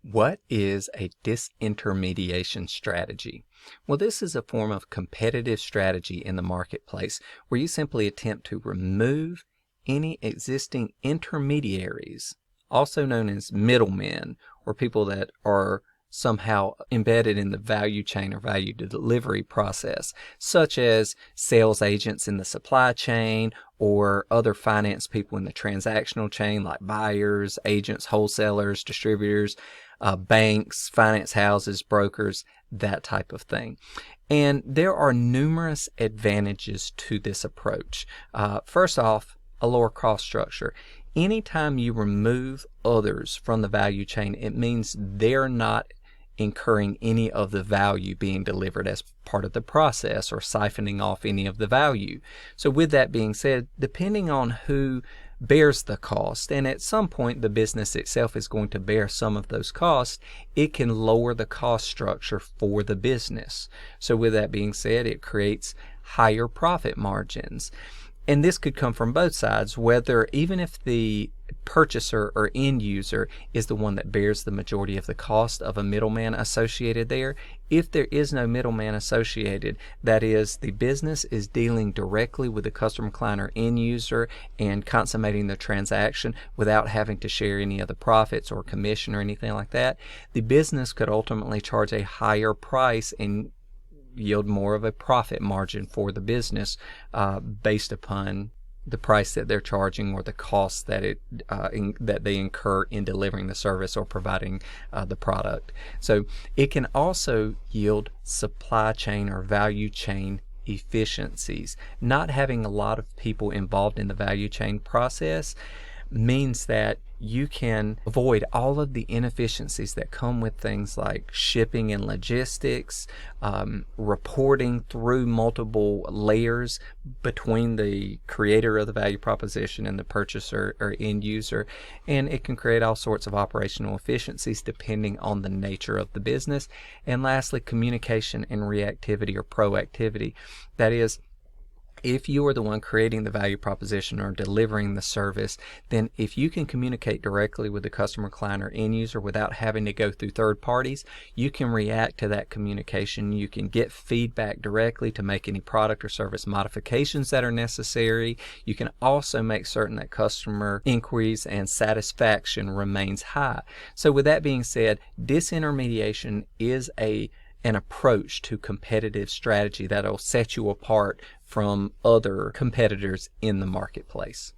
What is a disintermediation strategy? Well, this is a form of competitive strategy in the marketplace where you simply attempt to remove any existing intermediaries, also known as middlemen, or people that are somehow embedded in the value chain or value delivery process, such as sales agents in the supply chain or other finance people in the transactional chain like buyers, agents, wholesalers, distributors, banks, finance houses, brokers, that type of thing. And there are numerous advantages to this approach. First off, a lower cost structure. Anytime you remove others from the value chain, it means they're not incurring any of the value being delivered as part of the process or siphoning off any of the value. So with that being said, depending on who bears the cost, and at some point the business itself is going to bear some of those costs, it can lower the cost structure for the business. So with that being said, it creates higher profit margins. And this could come from both sides, whether even if the purchaser or end user is the one that bears the majority of the cost of a middleman associated there. If there is no middleman associated, that is, the business is dealing directly with the customer, client, or end user and consummating the transaction without having to share any of the profits or commission or anything like that, the business could ultimately charge a higher price and yield more of a profit margin for the business based upon the price that they're charging or the costs that that they incur in delivering the service or providing the product. So it can also yield supply chain or value chain efficiencies. Not having a lot of people involved in the value chain process means that you can avoid all of the inefficiencies that come with things like shipping and logistics, reporting through multiple layers between the creator of the value proposition and the purchaser or end user, and it can create all sorts of operational efficiencies depending on the nature of the business. And lastly, communication and reactivity or proactivity. That is, if you are the one creating the value proposition or delivering the service, then if you can communicate directly with the customer, client, or end user without having to go through third parties, you can react to that communication. You can get feedback directly to make any product or service modifications that are necessary. You can also make certain that customer inquiries and satisfaction remains high. So with that being said, disintermediation is an approach to competitive strategy that'll set you apart from other competitors in the marketplace.